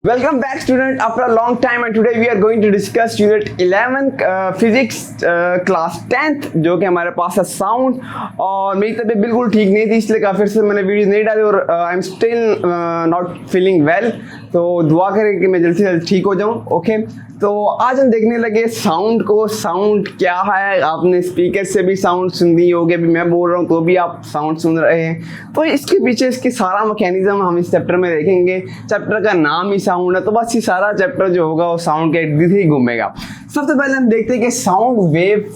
Welcome back student after a long time and today we are going to discuss unit 11 physics class 10th जो कि हमारे पास है sound. और मेरी तबीयत बिल्कुल ठीक नहीं थी इसलिए काफ़ी से मैंने वीडियो नहीं डाली और I am still not feeling well, तो दुआ करें कि मैं जल्द से जल्द ठीक हो जाऊँ। ओके, तो आज हम देखने लगे साउंड को। साउंड क्या है, आपने स्पीकर से भी साउंड सुन ली होगी, अभी मैं बोल रहा हूँ तो भी आप साउंड सुन रहे हैं। तो इसके पीछे इसकी सारा मैकेनिज्म हम इस चैप्टर में देखेंगे। चैप्टर का नाम ही साउंड है तो बस ये सारा चैप्टर जो होगा वो साउंड के इर्द गिर्द ही घूमेगा। सबसे पहले हम देखते हैं कि साउंड वेव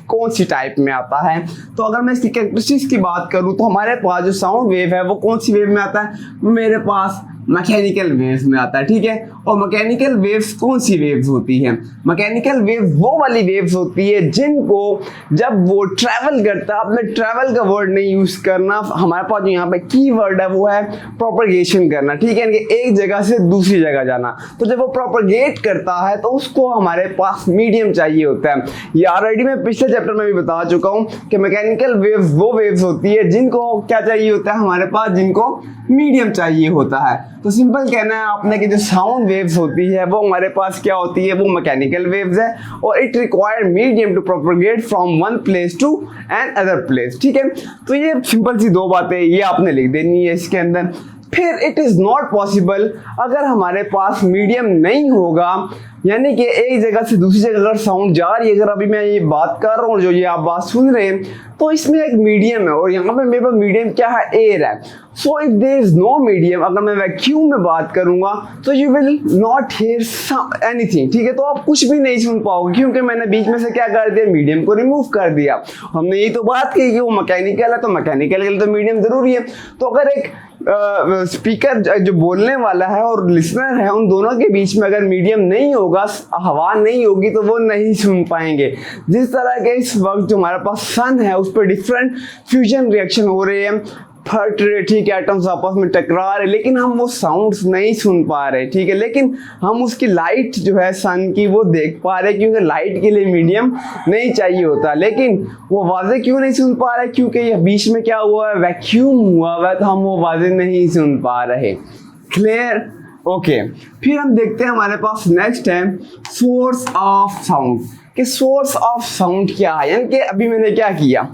कौन सी टाइप में आता है। तो अगर मैं इसकी कैरेक्टरिस्टिक्स की बात करूं तो हमारे पास जो साउंड वेव है वो कौन सी वेव में आता है, वो मेरे पास मैकेनिकल वेव्स में आता है। ठीक है, और मैकेनिकल वेव्स कौन सी वेव्स होती हैं? मैकेनिकल वेव वो वाली वेव्स होती है जिनको जब वो ट्रैवल करता है, आपने ट्रैवल का वर्ड नहीं यूज करना, हमारे पास जो यहाँ पे की वर्ड है वो है प्रोपगेशन करना। ठीक है, एक जगह से दूसरी जगह जाना। तो जब वो प्रोपगेट करता है तो उसको हमारे पास मीडियम चाहिए होता है। ये ऑलरेडी मैं पिछले चैप्टर में भी बता चुका हूँ कि मैकेनिकल वेव्स वो वेव्स होती है जिनको क्या चाहिए होता है हमारे पास, जिनको मीडियम चाहिए होता है। तो सिंपल कहना है आपने कि जो साउंड वेव्स होती है वो हमारे पास क्या होती है, वो मैकेनिकल वेव्स है और it require medium to propagate from one place to another place. ठीक है, तो ये सिंपल सी दो बातें ये आपने लिख देनी है इसके अंदर। फिर इट इज नॉट पॉसिबल, अगर हमारे पास मीडियम नहीं होगा, यानी कि एक जगह से दूसरी जगह अगर साउंड जा रही है, अगर अभी मैं ये बात कर रहा हूँ जो ये आप बात सुन रहे हैं, तो इसमें एक मीडियम है और यहाँ पे मेरे पास मीडियम क्या है, एयर है। So if there is no medium, अगर मैं वैक्यूम में बात करूंगा तो you will not hear anything. ठीक है, तो आप कुछ भी नहीं सुन पाओगे क्योंकि मैंने बीच में से क्या कर दिया, मीडियम को रिमूव कर दिया। हमने यही तो बात की कि वो मैकेनिकल है तो मैकेनिकल के लिए तो मीडियम जरूरी है। तो अगर एक स्पीकर जो बोलने वाला है और लिसनर है, उन दोनों के बीच में अगर मीडियम नहीं होगा, हवा नहीं होगी, तो वो नहीं सुन पाएंगे। जिस तरह के इस वक्त जो हमारे पास सन है उस पर डिफरेंट फ्यूजन रिएक्शन हो रहे हैं, फट रहे, ठीक है, एटम्स आपस में टकरा रहे, लेकिन हम वो साउंड्स नहीं सुन पा रहे। ठीक है, लेकिन हम उसकी लाइट जो है सन की वो देख पा रहे क्योंकि लाइट के लिए मीडियम नहीं चाहिए होता। लेकिन वो आवाजें क्यों नहीं सुन पा रहे, क्योंकि ये बीच में क्या हुआ है, वैक्यूम हुआ हुआ है, तो हम वो आवाजें नहीं सुन पा रहे। क्लियर? ओके, फिर हम देखते हैं हमारे पास नेक्स्ट है सोर्स ऑफ साउंड। कि सोर्स ऑफ साउंड क्या है, यानी कि अभी मैंने क्या किया,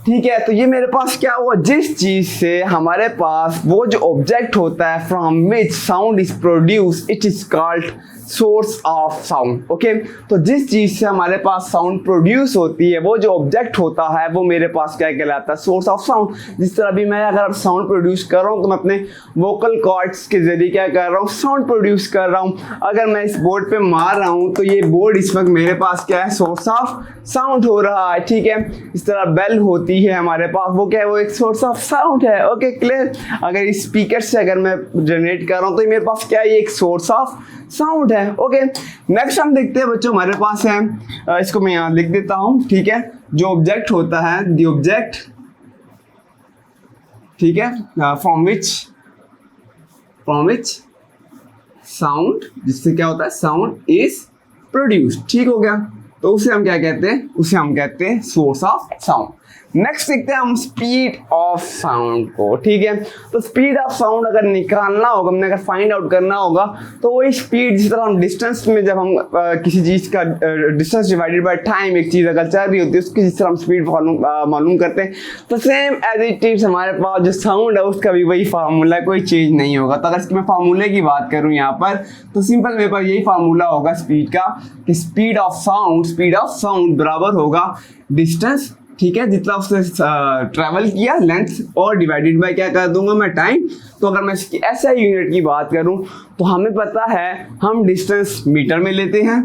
ठीक है, तो ये मेरे पास क्या हुआ, जिस चीज से हमारे पास वो जो ऑब्जेक्ट होता है from which sound is produce, it is called source of sound. Okay, तो जिस चीज से हमारे पास साउंड प्रोड्यूस होती है, वो जो ऑब्जेक्ट होता है वो मेरे पास क्या कहलाता है, सोर्स ऑफ साउंड। जिस तरह अभी मैं अगर साउंड प्रोड्यूस कर रहा हूँ तो मैं अपने वोकल कॉर्ड्स के जरिए क्या कर रहा हूँ, साउंड प्रोड्यूस कर रहा हूँ। अगर मैं इस बोर्ड पे मार रहा हूँ तो ये बोर्ड इस वक्त मेरे पास क्या है, सोर्स ऑफ साउंड हो रहा है। ठीक है, इस तरह बेल होती है हमारे पास, वो क्या है, वो एक सोर्स ऑफ साउंड है। Okay, clear? अगर इस स्पीकर से अगर मैं जनरेट कर रहा हूँ तो मेरे पास क्या है, ये एक सोर्स ऑफ साउंड है। ओके, नेक्स्ट हम देखते हैं बच्चों, हमारे पास है, इसको मैं यहाँ लिख देता हूँ। ठीक है, जो ऑब्जेक्ट होता है, द ऑब्जेक्ट, ठीक है, फ्रॉम विच साउंड, जिससे क्या होता है, साउंड इज प्रोड्यूस्ड। ठीक हो गया, तो उसे हम क्या कहते हैं, उसे हम कहते हैं सोर्स ऑफ साउंड। नेक्स्ट देखते हैं हम स्पीड ऑफ साउंड को। ठीक है, तो स्पीड ऑफ साउंड अगर निकालना होगा, हमने अगर फाइंड आउट करना होगा, तो वही स्पीड, जिस तरह हम डिस्टेंस में जब हम किसी चीज का डिस्टेंस डिवाइडेड बाय टाइम, एक चीज अगर चल रही होती है उसकी जिस तरह हम स्पीड मालूम करते हैं, तो सेम एज इट इज हमारे पास जो साउंड है उसका भी वही फार्मूला, कोई चेंज नहीं होगा। तो अगर इसकी मैं फार्मूले की बात करूँ यहाँ पर, तो सिंपल मेरे पास यही फार्मूला होगा स्पीड का, कि स्पीड ऑफ साउंड बराबर होगा डिस्टेंस, ठीक है, जितना उसने ट्रैवल किया, लेंथ, और डिवाइडेड बाय क्या कर दूंगा मैं, टाइम। तो अगर मैं इसकी ऐसा यूनिट की बात करूं तो हमें पता है हम डिस्टेंस मीटर में लेते हैं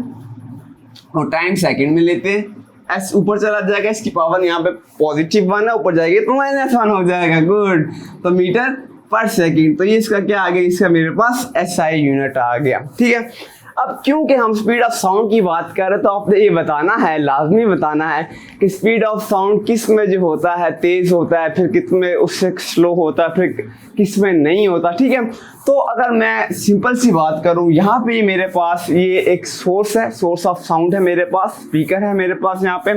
और टाइम सेकंड में लेते हैं। एस ऊपर चला जाएगा, इसकी पावर यहाँ पे +1 है, ऊपर जाएगी तो -1 हो जाएगा। गुड, तो मीटर पर सेकंड, तो ये इसका क्या आ गया, इसका मेरे पास SI यूनिट आ गया। ठीक है, अब क्योंकि हम स्पीड ऑफ साउंड की बात कर रहे हैं तो आपने ये बताना है, लाजमी बताना है कि स्पीड ऑफ साउंड किस में जो होता है तेज होता है, फिर किस में उससे स्लो होता है, फिर किस में नहीं होता। ठीक है, तो अगर मैं सिंपल सी बात करूं, यहाँ पे मेरे पास ये एक सोर्स है, सोर्स ऑफ साउंड है मेरे पास, स्पीकर है मेरे पास यहाँ पे।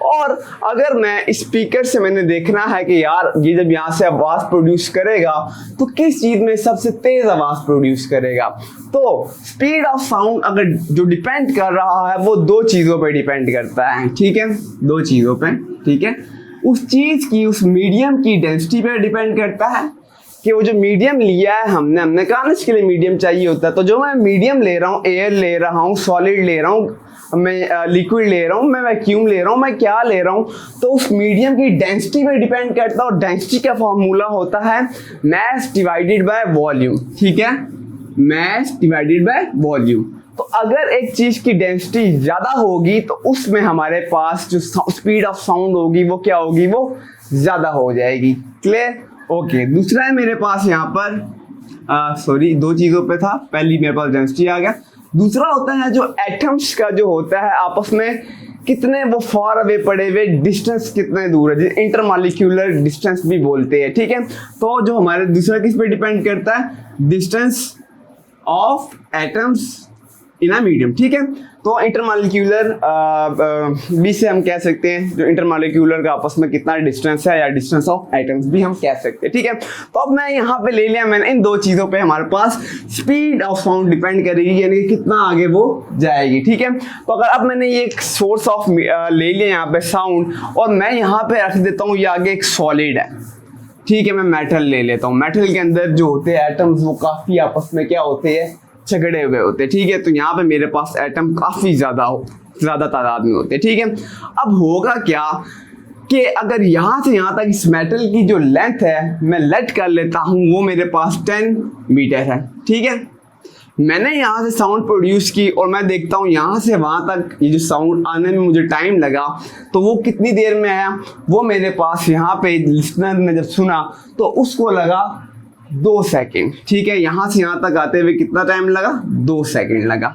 और अगर मैं स्पीकर से मैंने देखना है कि यार ये जब यहाँ से आवाज़ प्रोड्यूस करेगा तो किस चीज़ में सबसे तेज आवाज़ प्रोड्यूस करेगा, तो स्पीड ऑफ साउंड अगर जो डिपेंड कर रहा है वो दो चीज़ों पे डिपेंड करता है। ठीक है, दो चीज़ों पे। ठीक है, उस चीज़ की, उस मीडियम की डेंसिटी पे डिपेंड करता है कि वो जो मीडियम लिया है हमने कहा ना इसके लिए मीडियम चाहिए होता है, तो जो मैं मीडियम ले रहा हूँ, एयर ले रहा हूँ, सॉलिड ले रहा हूँ, मैं लिक्विड ले रहा हूँ, मैं वैक्यूम ले रहा हूँ, मैं क्या ले रहा हूँ, तो उस मीडियम की डेंसिटी पे डिपेंड करता है। और डेंसिटी का फॉर्मूला होता है मास डिवाइडेड बाय वॉल्यूम। ठीक है, मास डिवाइडेड बाय वॉल्यूम। तो अगर एक चीज की डेंसिटी ज्यादा होगी तो उसमें हमारे पास जो स्पीड ऑफ साउंड होगी वो क्या होगी, वो ज्यादा हो जाएगी। क्लियर? ओके, दूसरा है मेरे पास यहाँ पर सॉरी दो चीज़ों पे था, पहली मेरे पास डेंसिटी आ गया, दूसरा होता है जो एटम्स का जो होता है आपस में कितने वो फार अवे पड़े हुए, डिस्टेंस कितने दूर है, जिसे इंटरमॉलिक्यूलर डिस्टेंस भी बोलते हैं। ठीक है, तो जो हमारे दूसरा किस पे डिपेंड करता है, distance of atoms in a medium. ठीक है, तो इंटरमॉलिक्यूलर भी से हम कह सकते हैं जो इंटरमॉलिक्यूलर का आपस में कितना डिस्टेंस है, या डिस्टेंस ऑफ एटम्स भी हम कह सकते हैं। ठीक है, तो अब मैं यहाँ पे ले लिया मैंने इन दो चीज़ों पे हमारे पास स्पीड ऑफ साउंड डिपेंड करेगी, यानी कि कितना आगे वो जाएगी। ठीक है, तो अगर अब मैंने ये एक सोर्स ऑफ ले लिया यहाँ पे साउंड, और मैं यहाँ पे रख देता हूँ ये आगे एक सॉलिड है। ठीक है, मैं मेटल ले लेता हूँ, मेटल के अंदर जो होते हैं एटम्स वो काफ़ी आपस में क्या होते हैं, झगड़े हुए होते। ठीक है, तो यहाँ पे मेरे पास एटम काफ़ी ज़्यादा तादाद में होते। ठीक है, अब होगा क्या कि अगर यहाँ से यहाँ तक इस मेटल की जो लेंथ है मैं लेट कर लेता हूँ, वो मेरे पास 10 मीटर है। ठीक है, मैंने यहाँ से साउंड प्रोड्यूस की और मैं देखता हूँ यहाँ से वहाँ तक ये जो साउंड आने में मुझे टाइम लगा, तो वो कितनी देर में आया, वो मेरे पास यहाँ पे लिसनर ने जब सुना तो उसको लगा 2 सेकेंड। ठीक है, यहाँ से यहाँ तक आते हुए कितना टाइम लगा, 2 सेकेंड लगा।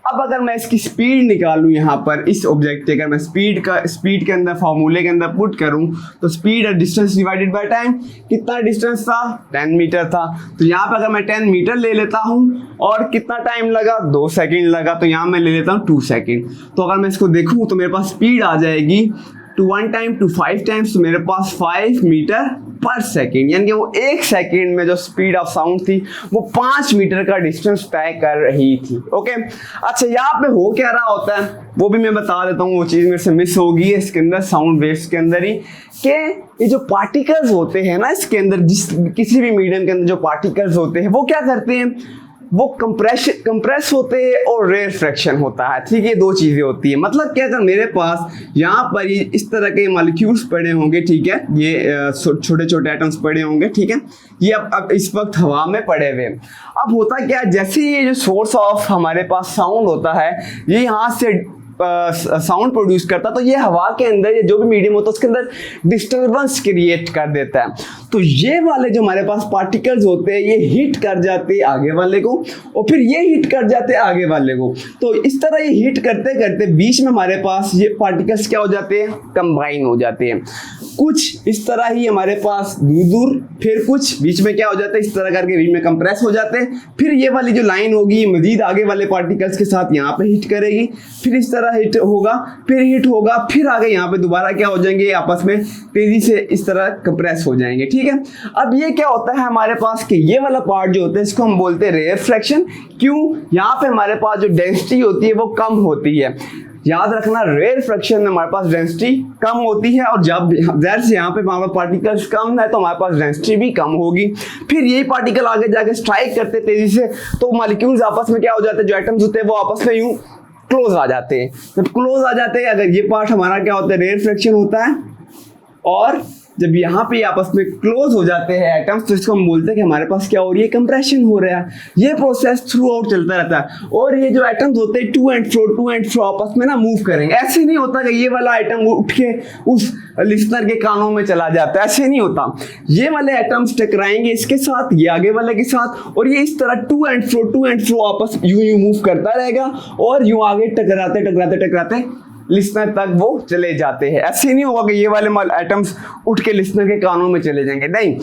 अब अगर मैं इसकी स्पीड निकालूं यहाँ पर इस ऑब्जेक्ट की, अगर मैं स्पीड के अंदर फार्मूले के अंदर पुट करूं तो स्पीड और डिस्टेंस डिवाइडेड बाय टाइम, कितना डिस्टेंस था, 10 मीटर था। तो यहाँ पर अगर मैं 10 मीटर ले लेता हूँ और कितना टाइम लगा, 2 सेकेंड लगा, तो यहाँ मैं ले लेता हूँ 2 सेकेंड। तो अगर मैं इसको देखूँ तो मेरे पास स्पीड आ जाएगी टू 1 टाइम टू 5 टाइम्स, तो मेरे पास 5 मीटर पर सेकेंड, यानी कि वो 1 सेकेंड में जो स्पीड ऑफ साउंड थी वो 5 मीटर का डिस्टेंस तय कर रही थी। ओके, अच्छा यहाँ पे हो क्या रहा होता है वो भी मैं बता देता हूँ, वो चीज़ मेरे से मिस होगी है इसके अंदर साउंड वेव्स के अंदर ही, कि ये जो पार्टिकल्स होते हैं ना इसके अंदर, जिस किसी भी मीडियम के अंदर जो पार्टिकल्स होते हैं वो क्या करते हैं, वो कंप्रेस होते हैं और रेयरफ्रैक्शन होता है। ठीक है, 2 चीज़ें होती है। मतलब क्या, अगर मेरे पास यहाँ पर ये इस तरह के मॉलिक्यूल्स पड़े होंगे, ठीक है, ये छोटे छोटे एटम्स पड़े होंगे, ठीक है, ये अब इस वक्त हवा में पड़े हुए। अब होता क्या, जैसे ये जो सोर्स ऑफ हमारे पास साउंड होता है ये यहाँ से साउंड प्रोड्यूस करता, तो ये हवा के अंदर, ये जो भी मीडियम होता है उसके अंदर डिस्टर्बेंस क्रिएट कर देता है। तो ये वाले जो हमारे पास पार्टिकल्स होते हैं ये हिट कर जाते हैं आगे वाले को, और फिर ये हिट कर जाते हैं आगे वाले को। तो इस तरह ये हिट करते करते बीच में हमारे पास ये पार्टिकल्स क्या हो जाते हैं, कंबाइन हो जाते हैं। कुछ इस तरह ही हमारे पास दूर दूर, फिर कुछ बीच में क्या हो जाता है, इस तरह करके बीच में कंप्रेस हो जाते हैं। फिर ये वाली जो लाइन होगी मजीद आगे वाले पार्टिकल्स के साथ यहाँ पे हिट करेगी, फिर इस तरह हिट होगा, फिर हिट होगा, फिर आगे यहाँ पे दोबारा क्या हो जाएंगे, आपस में तेजी से इस तरह कंप्रेस हो जाएंगे। ठीक है, अब ये क्या होता है हमारे पास कि ये वाला पार्ट जो होता है इसको हम बोलते हैं रेयरफ्रैक्शन। क्यों, यहाँ पे हमारे पास जो डेंसिटी होती है वो कम होती है। याद रखना, रेयरफ्रैक्शन में हमारे पास डेंसिटी कम होती है, और जब जैसे से यहाँ पे हमारे पार्टिकल्स कम है तो हमारे पास डेंसिटी भी कम होगी। फिर यही पार्टिकल आगे जाके स्ट्राइक करते तेजी से, तो मॉलिक्यूल्स आपस में क्या हो जाते हैं, जो एटम्स होते हैं वो आपस में यूं क्लोज आ जाते हैं। जब क्लोज आ जाते हैं, अगर ये पार्ट हमारा क्या होता है, रेयरफ्रैक्शन होता है, और जब यहाँ पे आपस में क्लोज हो जाते हैं एटम्स, तो इसको हम बोलते हैं कि हमारे पास क्या हो रही है, कंप्रेशन हो रहा है। ये प्रोसेस थ्रू आउट चलता रहता है और ये जो एटम्स होते हैं टू एंड फ्रो आपस में ना मूव करेंगे। ऐसे नहीं होता कि ये वाला आइटम उठ के उस लिसनर के कानों में चला जाता है, ऐसे नहीं होता। ये वाले एटम्स टकराएंगे इसके साथ, ये आगे वाले के साथ, और ये इस तरह टू एंड फ्रो आपस यूं मूव करता रहेगा और यूं आगे टकराते लिसनर तक वो चले जाते हैं। ऐसे नहीं होगा कि ये वाले एटम्स उठ के लिसनर के कानों में चले जाएंगे, नहीं।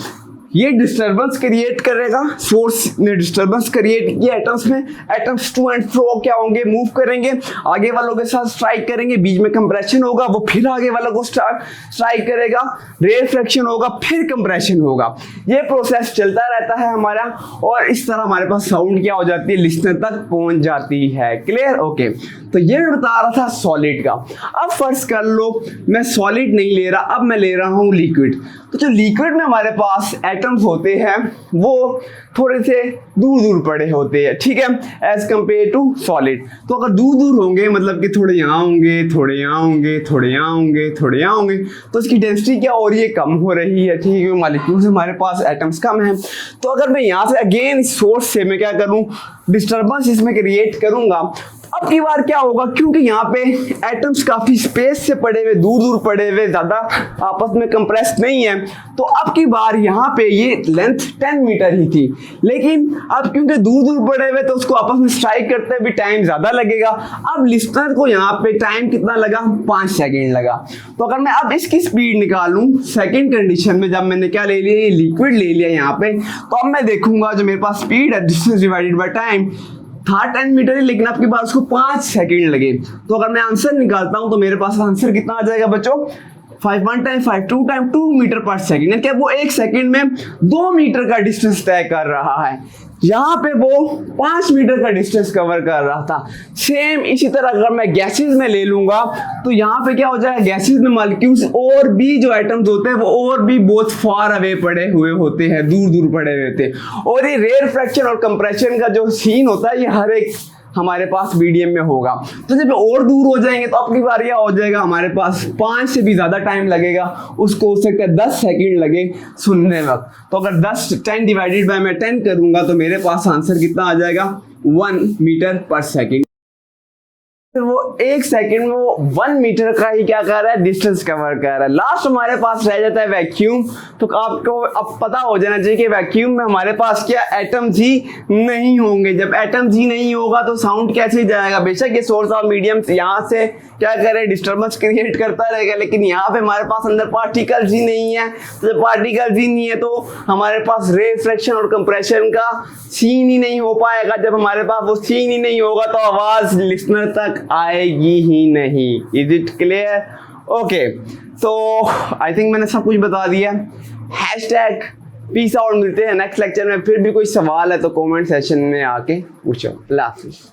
ये डिस्टर्बेंस क्रिएट करेगा, सोर्स ने डिस्टर्बेंस क्रिएट किया एटम्स में, एटम्स टू एंड फ्रो क्या होंगे, मूव करेंगे, आगे वालों के साथ स्ट्राइक करेंगे, बीच में कंप्रेशन होगा, वो फिर आगे वालों को स्ट्राइक करेगा, रेफ्रैक्शन होगा, फिर कंप्रेशन होगा। ये प्रोसेस चलता रहता है हमारा, और इस तरह हमारे पास साउंड क्या हो जाती है, लिसनर तक पहुंच जाती है। क्लियर? ओके। तो ये मैं बता रहा था सॉलिड का। अब फर्ज कर लो मैं सॉलिड नहीं ले रहा, अब मैं ले रहा हूँ लिक्विड। तो जो लिक्विड में हमारे पास एटम्स होते हैं वो थोड़े से दूर पड़े होते हैं, ठीक है, एज कंपेयर टू सॉलिड। तो अगर दूर होंगे, मतलब कि थोड़े यहाँ होंगे, थोड़े यहाँ होंगे, थोड़े यहाँ होंगे, थोड़े यहाँ होंगे, तो इसकी डेंसिटी क्या हो रही है, कम हो रही है, ठीक है, मॉलिक्यूल्स हमारे पास एटम्स कम है। तो अगर मैं यहाँ से अगेन सोर्स से मैं क्या करूँ, डिस्टर्बेंस इसमें क्रिएट करूंगा। अब की बार क्या होगा, क्योंकि यहाँ पे एटम्स काफी स्पेस से पड़े हुए, दूर पड़े हुए, ज्यादा आपस में कंप्रेस नहीं है, तो अब की बार यहाँ पे ये लेंथ 10 मीटर ही थी, लेकिन अब क्योंकि दूर पड़े हुए तो उसको आपस में स्ट्राइक करते भी टाइम ज्यादा लगेगा। अब लिसनर को यहाँ पे टाइम कितना लगा, 5 सेकेंड लगा। तो अगर मैं अब इसकी स्पीड निकालूं सेकेंड कंडीशन में, जब मैंने क्या ले लिया, ये लिक्विड ले लिया यहाँ पे, तो अब मैं देखूंगा जो मेरे पास स्पीड है, डिस्टेंस डिवाइडेड बाय टाइम, था 10 मीटर ही, लेकिन आपके पास उसको 5 सेकेंड लगे। तो अगर मैं आंसर निकालता हूं तो मेरे पास आंसर कितना आ जाएगा बच्चों, 5 1 टाइम 5 2 टाइम 2 मीटर पर सेकेंड। यानी कि वो 1 सेकेंड में 2 मीटर का डिस्टेंस तय कर रहा है, यहाँ पे वो 5 मीटर का डिस्टेंस कवर कर रहा था। सेम इसी तरह अगर मैं गैसेस में ले लूंगा तो यहाँ पे क्या हो जाएगा, गैसेस में मॉलिक्यूल्स और भी जो एटम्स होते हैं वो और भी बहुत फार अवे पड़े हुए होते हैं, दूर पड़े हुए होते हैं। और ये रेयरफैक्शन और कंप्रेशन का जो सीन होता है ये हर एक हमारे पास मीडियम में होगा। तो जब और दूर हो जाएंगे तो अपनी बार यह हो जाएगा, हमारे पास 5 से भी ज्यादा टाइम लगेगा, उसको हो सकता है 10 सेकंड लगे सुनने वक्त। तो अगर 10 डिवाइडेड बाय मैं 10 करूंगा तो मेरे पास आंसर कितना आ जाएगा, 1 मीटर पर सेकंड। तो वो 1 सेकंड में वो 1 मीटर का ही क्या कर रहा है, डिस्टेंस कवर कर रहा है। लास्ट हमारे पास रह जाता है वैक्यूम। तो आपको अब पता हो जाना चाहिए कि वैक्यूम में हमारे पास क्या एटम्स ही नहीं होंगे। जब एटम्स ही नहीं होगा तो साउंड कैसे जाएगा। बेशक ये सोर्स ऑफ मीडियम यहाँ से क्या करे, डिस्टर्बेंस क्रिएट करता रहेगा, लेकिन यहाँ पे हमारे पास अंदर पार्टिकल्स ही नहीं है। तो जब पार्टिकल्स ही नहीं है तो हमारे पास रिफ्रैक्शन और कंप्रेशन का सीन ही नहीं हो पाएगा। जब हमारे पास वो सीन ही नहीं होगा तो आवाज लिसनर तक आएगी ही नहीं। Is it clear? ओके, तो आई थिंक मैंने सब कुछ बता दिया। Hashtag peace out. मिलते हैं नेक्स्ट लेक्चर में। फिर भी कोई सवाल है तो कमेंट सेशन में आके पूछो। अल्लाह हाफिज़।